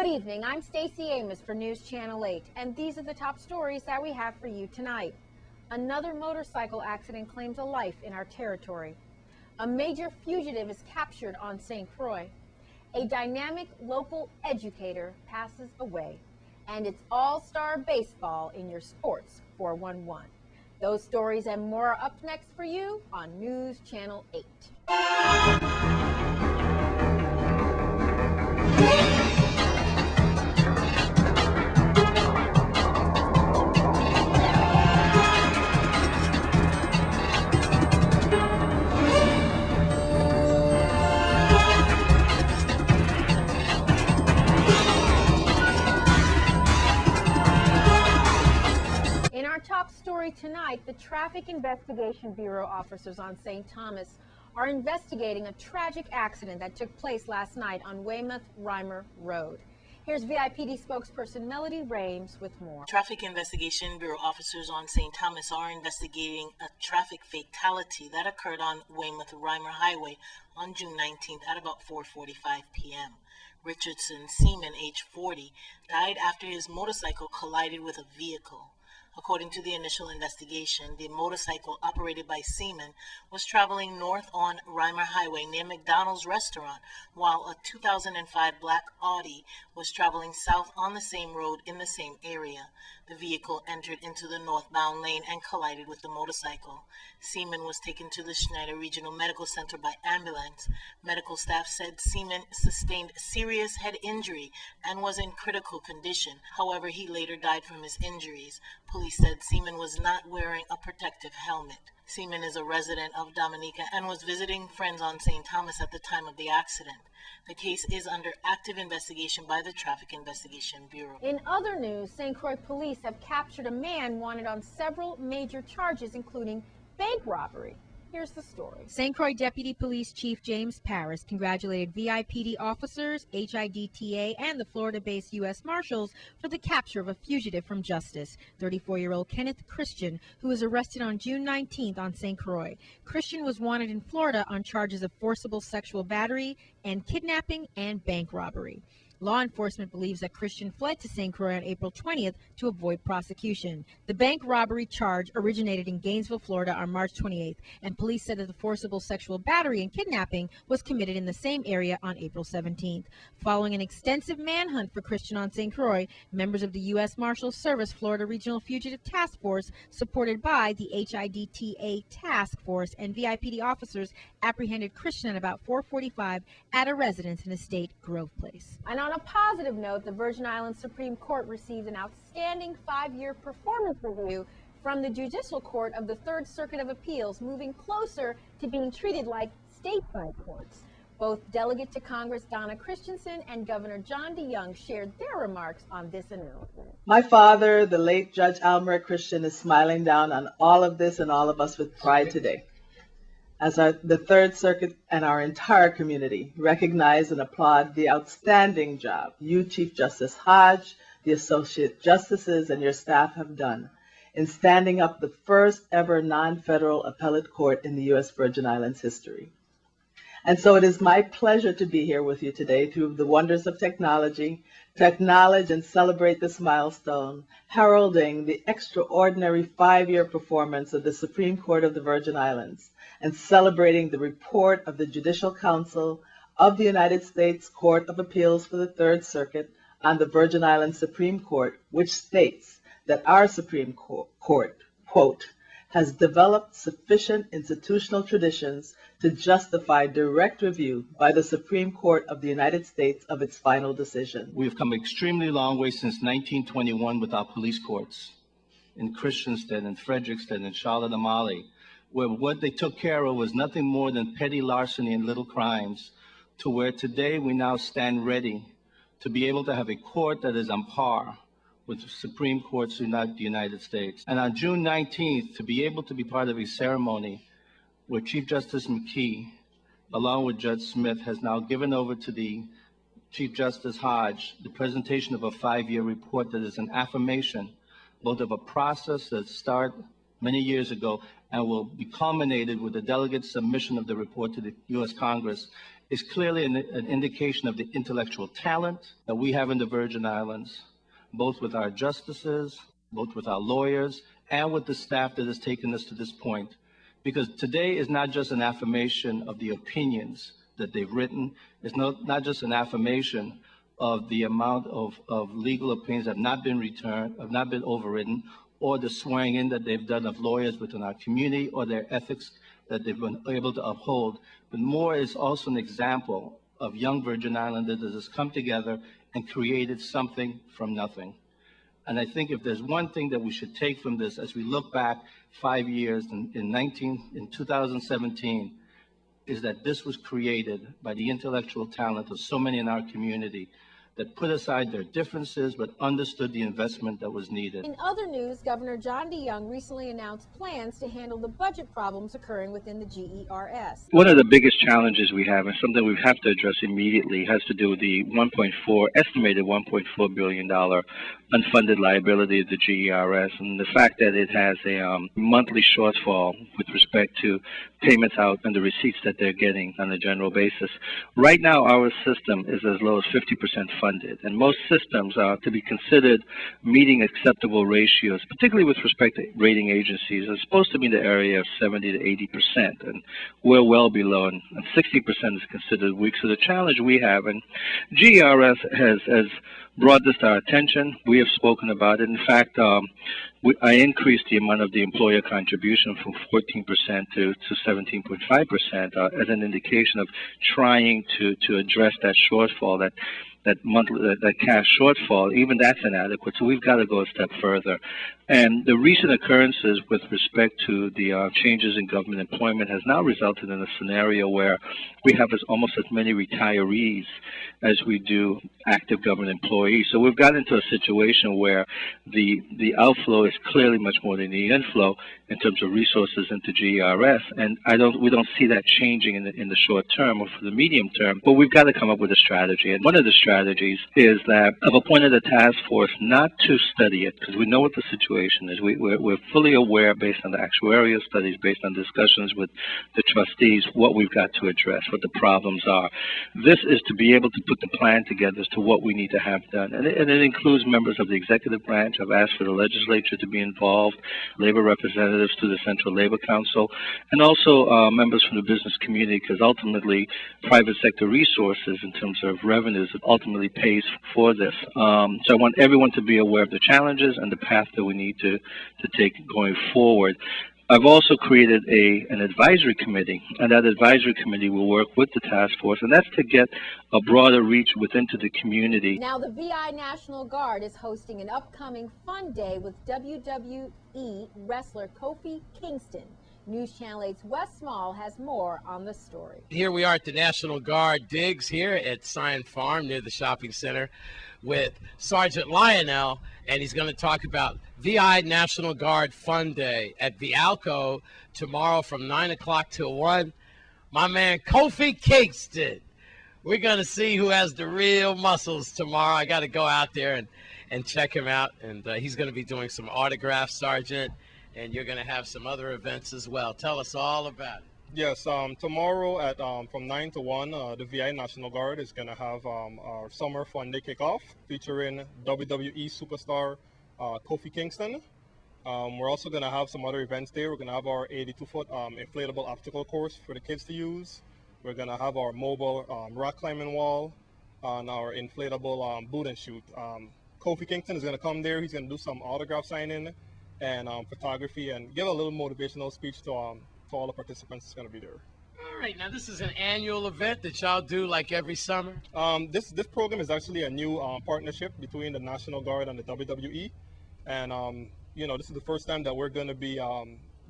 Good evening. I'm Stacey Amos for News Channel 8, and these are the top stories that we have for you tonight. Another motorcycle accident claims a life in our territory. A major fugitive is captured on St. Croix. A dynamic local educator passes away. And it's all-star baseball in your Sports 411. Those stories and more are up next for you on News Channel 8. In our top story tonight, the Traffic Investigation Bureau officers on St. Thomas are investigating a tragic accident that took place last night on Weymouth-Reimer Road. Here's VIPD spokesperson Melody Rames with more. Traffic Investigation Bureau officers on St. Thomas are investigating a traffic fatality that occurred on Weymouth-Reimer Highway on June 19th at about 4:45 p.m. Richardson Seaman, age 40, died after his motorcycle collided with a vehicle. According to the initial investigation, the motorcycle operated by Seaman was traveling north on Reimer Highway near McDonald's restaurant, while a 2005 black Audi was traveling south on the same road in the same area. The vehicle entered into the northbound lane and collided with the motorcycle. Seaman was taken to the Schneider Regional Medical Center by ambulance. Medical staff said Seaman sustained serious head injury and was in critical condition. However, he later died from his injuries. Police said Seaman was not wearing a protective helmet. Seaman is a resident of Dominica and was visiting friends on St. Thomas at the time of the accident. The case is under active investigation by the Traffic Investigation Bureau. In other news, St. Croix police have captured a man wanted on several major charges, including bank robbery. Here's the story. St. Croix Deputy Police Chief James Paris congratulated VIPD officers, HIDTA, and the Florida-based U.S. Marshals for the capture of a fugitive from justice, 34-year-old Kenneth Christian, who was arrested on June 19th on St. Croix. Christian was wanted in Florida on charges of forcible sexual battery and kidnapping and bank robbery. Law enforcement believes that Christian fled to St. Croix on April 20th to avoid prosecution. The bank robbery charge originated in Gainesville, Florida on March 28th, and police said that the forcible sexual battery and kidnapping was committed in the same area on April 17th. Following an extensive manhunt for Christian on St. Croix, members of the U.S. Marshals Service Florida Regional Fugitive Task Force, supported by the HIDTA Task Force and VIPD officers, apprehended Christian at about 4:45 at a residence in Estate Grove Place. And on a positive note, the Virgin Islands Supreme Court received an outstanding 5-year performance review from the Judicial Court of the Third Circuit of Appeals, moving closer to being treated like stateside courts. Both Delegate to Congress Donna Christensen and Governor John DeYoung shared their remarks on this announcement. My father, the late Judge Almeric Christian, is smiling down on all of this and all of us with pride today, as the Third Circuit and our entire community recognize and applaud the outstanding job you, Chief Justice Hodge, the Associate Justices, and your staff have done in standing up the first ever non-federal appellate court in the U.S. Virgin Islands history. And so it is my pleasure to be here with you today through the wonders of technology, to acknowledge and celebrate this milestone, heralding the extraordinary 5-year performance of the Supreme Court of the Virgin Islands, and celebrating the report of the Judicial Council of the United States Court of Appeals for the Third Circuit on the Virgin Islands Supreme Court, which states that our Supreme Court, quote, has developed sufficient institutional traditions to justify direct review by the Supreme Court of the United States of its final decision. We have come an extremely long way since 1921 with our police courts in Christiansted and Frederiksted and Charlotte Amalie, where what they took care of was nothing more than petty larceny and little crimes, to where today we now stand ready to be able to have a court that is on par with the Supreme Courts of the United States. And on June 19th, to be able to be part of a ceremony where Chief Justice McKee, along with Judge Smith, has now given over to the Chief Justice Hodge the presentation of a 5-year report that is an affirmation both of a process that started many years ago and will be culminated with the delegate submission of the report to the U.S. Congress, is clearly an indication of the intellectual talent that we have in the Virgin Islands, both with our justices, both with our lawyers, and with the staff that has taken us to this point. Because today is not just an affirmation of the opinions that they've written. It's not just an affirmation of the amount of legal opinions that have not been returned, have not been overridden, or the swearing in that they've done of lawyers within our community, or their ethics that they've been able to uphold. But more is also an example of young Virgin Islanders that has come together and created something from nothing. And I think if there's one thing that we should take from this as we look back 5 years in 2017, is that this was created by the intellectual talent of so many in our community that put aside their differences but understood the investment that was needed. In other news, Governor John DeYoung recently announced plans to handle the budget problems occurring within the GERS. One of the biggest challenges we have, and something we have to address immediately, has to do with the estimated $1.4 billion unfunded liability of the GERS, and the fact that it has a monthly shortfall with respect to payments out and the receipts that they're getting on a general basis. Right now, our system is as low as 50% funded, and most systems are to be considered meeting acceptable ratios, particularly with respect to rating agencies, are supposed to be in the area of 70 to 80%, and we're well below, and 60% is considered weak. So the challenge we have, and GERS has brought this to our attention. We have spoken about it. In fact, I increased the amount of the employer contribution from 14% to 17.5% as an indication of trying to address that shortfall, that cash shortfall. Even that's inadequate, so we've got to go a step further. And the recent occurrences with respect to the changes in government employment has now resulted in a scenario where we have almost as many retirees as we do active government employees. So we've got into a situation where the outflow is clearly much more than the inflow in terms of resources into GERS, and we don't see that changing in the short term or for the medium term. But we've got to come up with a strategy, and one of the strategies is that I've appointed a task force not to study it, because we know what the situation is. We're fully aware, based on the actuarial studies, based on discussions with the trustees, what we've got to address, what the problems are. This is to be able to put the plan together as to what we need to have done, and it includes members of the executive branch. I've asked for the legislature to be involved, labor representatives to the Central Labor Council, and also members from the business community, because ultimately private sector resources in terms of revenues ultimately pays for this. So I want everyone to be aware of the challenges and the path that we need to take going forward. I've also created an advisory committee, and that advisory committee will work with the task force, and that's to get a broader reach within to the community. Now, the VI National Guard is hosting an upcoming fun day with WWE wrestler Kofi Kingston. News Channel 8's Wes Small has more on the story. Here we are at the National Guard digs here at Scion Farm near the shopping center with Sergeant Lionel, and he's going to talk about VI National Guard Fun Day at Vialco tomorrow from 9 o'clock till 1. My man Kofi Kingston. We're going to see who has the real muscles tomorrow. I got to go out there and check him out, and he's going to be doing some autographs, Sergeant, and you're going to have some other events as well. Tell us all about it. Yes, tomorrow at from 9 to 1, the VI National Guard is going to have our Summer Fun Day kickoff featuring WWE superstar Kofi Kingston. We're also going to have some other events there. We're going to have our 82-foot inflatable obstacle course for the kids to use. We're going to have our mobile rock climbing wall and our inflatable boot and shoot. Kofi Kingston is going to come there. He's going to do some autograph signing and photography and give a little motivational speech to all the participants that's going to be there. All right, now this is an annual event that y'all do like every summer? This program is actually a new partnership between the National Guard and the WWE. And, you know, this is the first time that we're going to be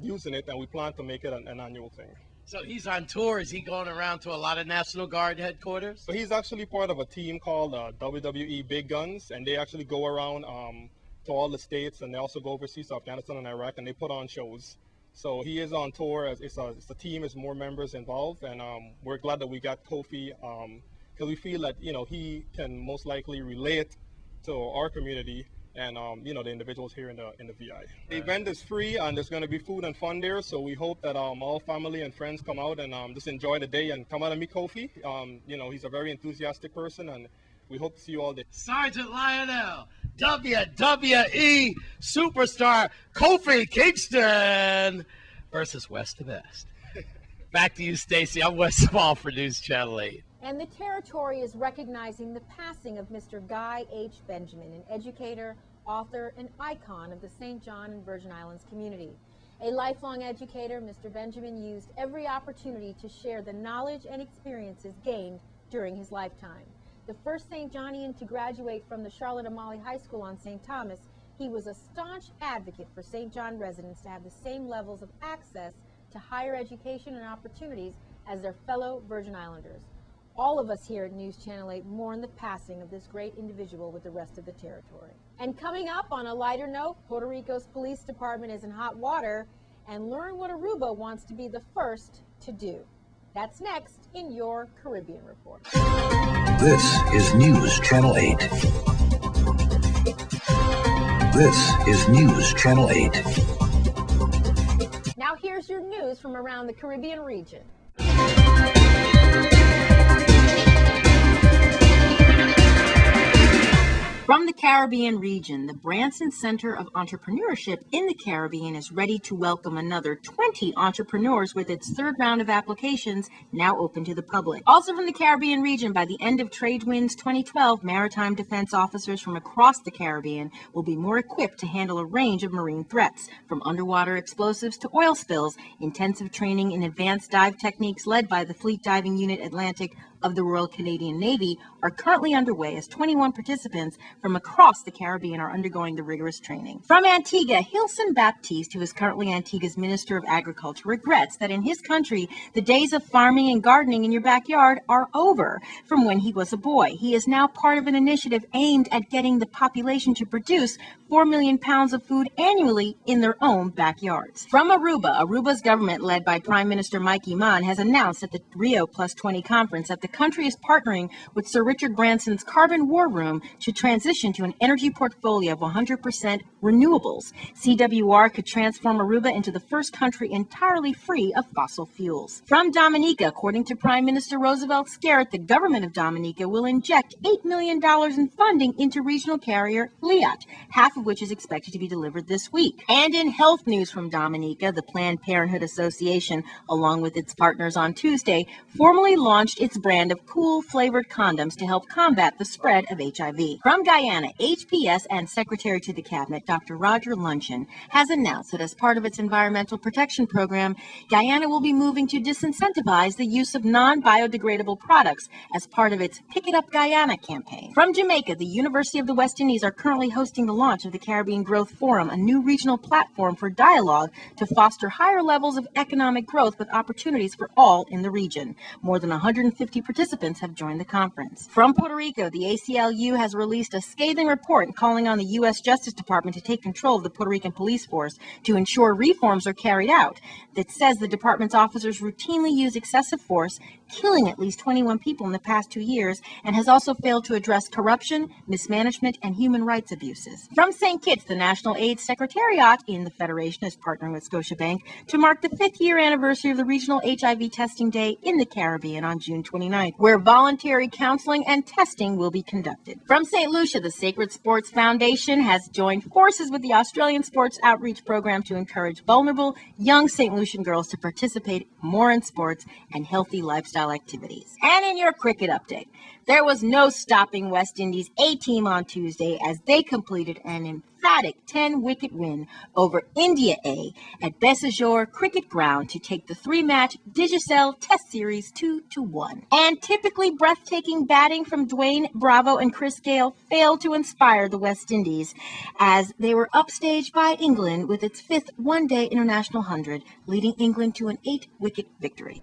using it, and we plan to make it an annual thing. So he's on tour. Is he going around to a lot of National Guard headquarters? So he's actually part of a team called WWE Big Guns, and they actually go around to all the states, and they also go overseas to Afghanistan and Iraq, and they put on shows. So he is on tour. It's a team, there's more members involved, and we're glad that we got Kofi because we feel that, you know, he can most likely relate to our community and the individuals here in the VI. The event is free, and there's going to be food and fun there, so we hope that all family and friends come out and just enjoy the day and come out and meet Kofi. He's a very enthusiastic person, and we hope to see you all there. Sergeant Lionel, WWE superstar Kofi Kingston versus West to Best. Back to you, Stacy. I'm Wes Small for News Channel 8. And the territory is recognizing the passing of Mr. Guy H. Benjamin, an educator, author, and icon of the St. John and Virgin Islands community. A lifelong educator, Mr. Benjamin used every opportunity to share the knowledge and experiences gained during his lifetime. The first St. Johnian to graduate from the Charlotte Amalie High School on St. Thomas, he was a staunch advocate for St. John residents to have the same levels of access to higher education and opportunities as their fellow Virgin Islanders. All of us here at News Channel 8 mourn the passing of this great individual with the rest of the territory. And coming up on a lighter note, Puerto Rico's police department is in hot water, and learn what Aruba wants to be the first to do. That's next in your Caribbean Report. This is News Channel 8. This is News Channel 8. Now here's your news from around the Caribbean region. From the Caribbean region, the Branson Center of Entrepreneurship in the Caribbean is ready to welcome another 20 entrepreneurs with its third round of applications now open to the public. Also from the Caribbean region, by the end of TradeWinds 2012, maritime defense officers from across the Caribbean will be more equipped to handle a range of marine threats, from underwater explosives to oil spills. Intensive training in advanced dive techniques led by the Fleet Diving Unit Atlantic of the Royal Canadian Navy are currently underway as 21 participants from across the Caribbean are undergoing the rigorous training. From Antigua, Hilson Baptiste, who is currently Antigua's Minister of Agriculture, regrets that in his country, the days of farming and gardening in your backyard are over from when he was a boy. He is now part of an initiative aimed at getting the population to produce 4 million pounds of food annually in their own backyards. From Aruba, Aruba's government, led by Prime Minister Mike Iman, has announced at the Rio Plus 20 conference that the country is partnering with Sir Richard Branson's Carbon War Room to transition to an energy portfolio of 100% renewables. CWR could transform Aruba into the first country entirely free of fossil fuels. From Dominica, according to Prime Minister Roosevelt Skerrit, the government of Dominica will inject $8 million in funding into regional carrier Liat, half of which is expected to be delivered this week. And in health news from Dominica, the Planned Parenthood Association, along with its partners on Tuesday, formally launched its brand of cool flavored condoms to help combat the spread of HIV. From Guyana, HPS and Secretary to the Cabinet, Dr. Roger Luncheon, has announced that as part of its environmental protection program, Guyana will be moving to disincentivize the use of non-biodegradable products as part of its Pick It Up Guyana campaign. From Jamaica, the University of the West Indies are currently hosting the launch of the Caribbean Growth Forum, a new regional platform for dialogue to foster higher levels of economic growth with opportunities for all in the region. More than 150 participants have joined the conference. From Puerto Rico, the ACLU has released a scathing report calling on the U.S. Justice Department to take control of the Puerto Rican police force to ensure reforms are carried out. That says the department's officers routinely use excessive force, killing at least 21 people in the past 2 years, and has also failed to address corruption, mismanagement, and human rights abuses. From St. Kitts, the National AIDS Secretariat in the Federation is partnering with Scotiabank to mark the 5th year anniversary of the Regional HIV Testing Day in the Caribbean on June 29th, where voluntary counseling and testing will be conducted. From St. Lucia, the Sacred Sports Foundation has joined forces with the Australian Sports Outreach Program to encourage vulnerable young St. Lucian girls to participate more in sports and healthy lifestyle activities. And in your cricket update, there was no stopping West Indies A-team on Tuesday as they completed an emphatic 10-wicket win over India A at Bessajor Cricket Ground to take the 3-match Digicel Test Series 2-1. And typically breathtaking batting from Dwayne Bravo and Chris Gale failed to inspire the West Indies as they were upstaged by England with its 5th one-day international 100, leading England to an 8-wicket victory.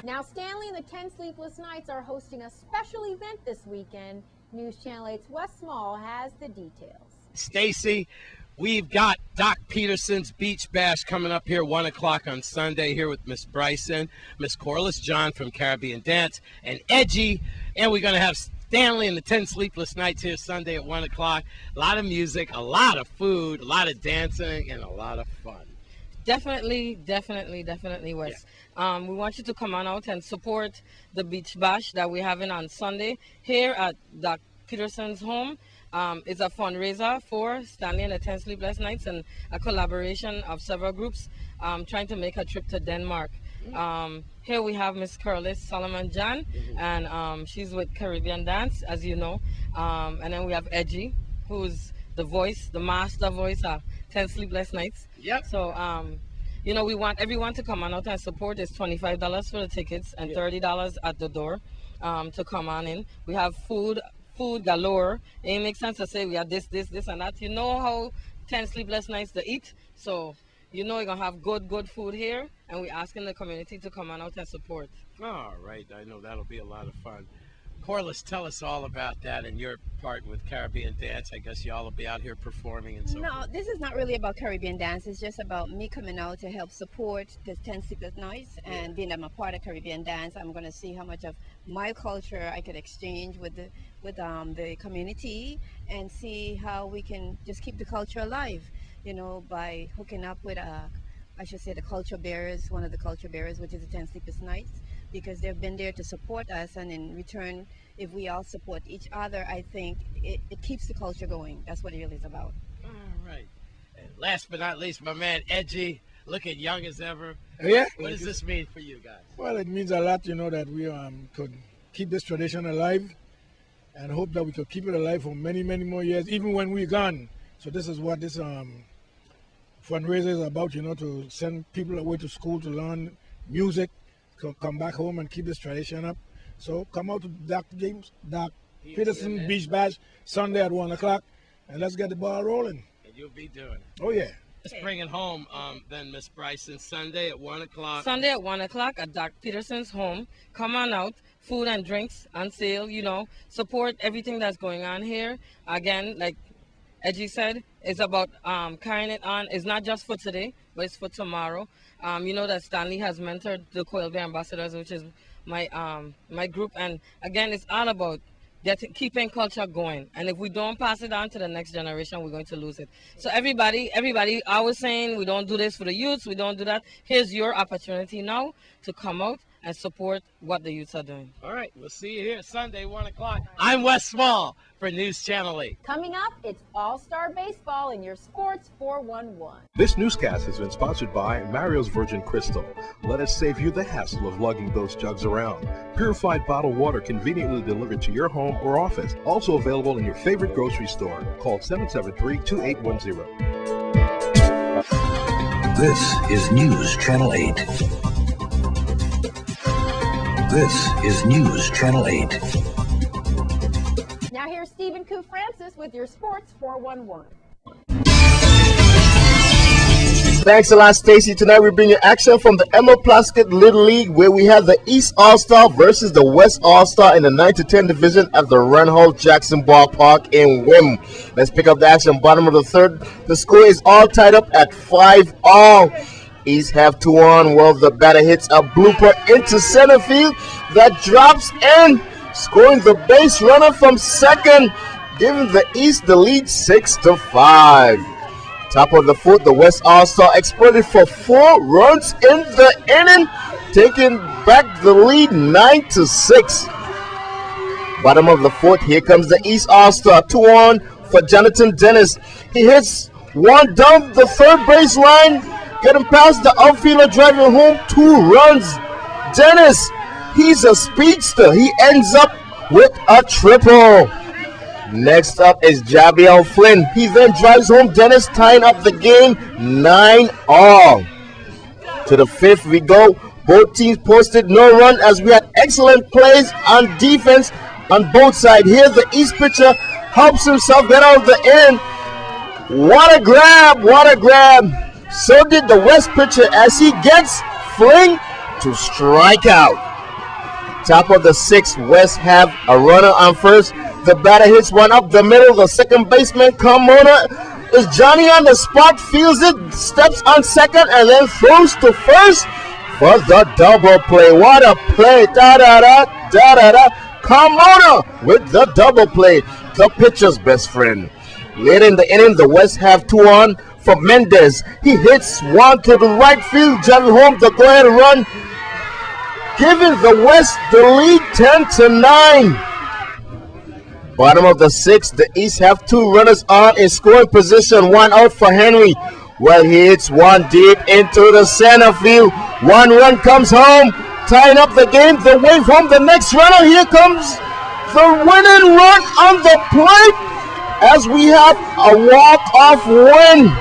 Now, Stanley and the 10 Sleepless Nights are hosting a special event this weekend. News Channel 8's Wes Small has the details. Stacy, We've got Doc Peterson's Beach Bash coming up here 1 o'clock on Sunday here with Miss Bryson, Miss Corliss John from Caribbean Dance, and Edgy. And we're going to have Stanley and the 10 Sleepless Nights here Sunday at 1 o'clock. A lot of music, a lot of food, a lot of dancing, and a lot of fun. Definitely, Wes. Yeah. We want you to come on out and support the Beach Bash that we're having on Sunday here at Doc Peterson's home. It's a fundraiser for Stanley and the 10 Sleepless Nights and a collaboration of several groups trying to make a trip to Denmark. Here we have Miss Corliss Solomon John, and she's with Caribbean Dance, as you know. And then we have Edgy, who's the voice, the master voice of 10 Sleepless Nights. Yep. So, you know, we want everyone to come on out and support. It's $25 for the tickets and $30 at the door to come on in. We have food galore. It makes sense to say we have this, and that. You know how 10 Sleepless Nights to eat, so you know you're going to have good food here, and we're asking the community to come on out and support. All right, I know that'll be a lot of fun. Corliss, tell us all about that and your part with Caribbean Dance. I guess y'all will be out here performing and so No, forth. this is not really about Caribbean Dance. It's just about me coming out to help support the 10 Sleepless Nights, and being that I'm a part of Caribbean Dance, I'm going to see how much of my culture I could exchange with the community, and see how we can just keep the culture alive, you know, by hooking up with I should say the culture bearers, one of the culture bearers, which is the 10 Sleepless Nights, because they've been there to support us, and in return, if we all support each other, I think it keeps the culture going. That's what it really is about. All right. And last but not least, my man Edgy, looking young as ever. Yeah. What does this mean for you guys? Well, it means a lot, you know, that we could keep this tradition alive, and hope that we could keep it alive for many more years, even when we're gone. So this is what this fundraiser is about, you know, to send people away to school to learn music, to come back home and keep this tradition up. So come out to Doc Peterson Beach Bash Sunday at 1 o'clock, and let's get the ball rolling. And you'll be doing it. Oh yeah. Let's bring it home then, Miss Bryson. Sunday at 1 o'clock. Sunday at 1 o'clock at Doc Peterson's home. Come on out. Food and drinks on sale, you know. Support everything that's going on here. Again, like Edgy said, it's about carrying it on. It's not just for today, but it's for tomorrow. You know that Stanley has mentored the Coil Bay Ambassadors, which is my group. And again, it's all about keeping culture going. And if we don't pass it on to the next generation, we're going to lose it. So everybody, I was saying we don't do this for the youths, we don't do that. Here's your opportunity now to come out and support what the youths are doing. All right, we'll see you here Sunday, 1 o'clock. I'm Wes Small for News Channel 8. Coming up, it's All-Star Baseball in your Sports 411. This newscast has been sponsored by Mario's Virgin Crystal. Let us save you the hassle of lugging those jugs around. Purified bottled water conveniently delivered to your home or office. Also available in your favorite grocery store. Call 773-2810. This is News Channel 8. This is News Channel 8. Now here's Stephen Koo Francis with your Sports 411. Thanks a lot, Stacy. Tonight we bring you action from the Emerald Plaskett Little League, where we have the East All-Star versus the West All-Star in the 9 to 10 division at the Renhold Jackson Ballpark in Wim. Let's pick up the action. Bottom of the third. The score is all tied up at 5-all. East have 2 on. Well, the batter hits a blooper into center field that drops in, scoring the base runner from second, giving the East the lead 6-5. Top of the fourth, the West All-Star exploded for 4 runs in the inning, taking back the lead 9-6. Bottom of the fourth, here comes the East All-Star. 2 on for Jonathan Dennis. He hits one down the third base line, getting past the outfielder, driving home 2 runs. Dennis, he's a speedster. He ends up with a triple. Next up is Javier Flynn. He then drives home Dennis, tying up the game 9-all. To the fifth we go. Both teams posted no run as we had excellent plays on defense on both sides. Here the East pitcher helps himself get out of the inning. What a grab, what a grab. So did the West pitcher as he gets Flynn to strike out. Top of the sixth, West have a runner on first. The batter hits one up the middle. The second baseman, Carmona, Is Johnny on the spot, feels it, steps on second, and then throws to first for the double play. What a play! Da-da-da. Carmona with the double play. The pitcher's best friend. Later in the inning, the West have 2 on for Mendez. He hits one to the right field. Jerry Holmes, the go-ahead run, giving the West the lead 10-9. Bottom of the 6th, the East have 2 runners on in scoring position. 1 out for Henry. Well, he hits one deep into the center field. 1 run comes home, tying up the game. The wave home, the next runner. Here comes the winning run on the plate as we have a walk-off win.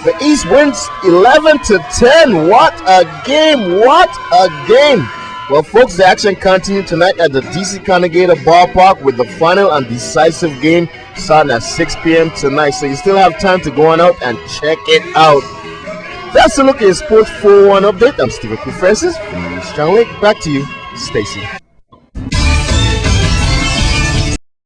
The East wins 11-10. What a game! What a game! Well, folks, the action continues tonight at the DC Connegator Ballpark with the final and decisive game starting at 6 p.m. tonight. So you still have time to go on out and check it out. That's a look at Sports 401 update. I'm Stephen P. Francis from News Channel 8. Back to you, Stacy.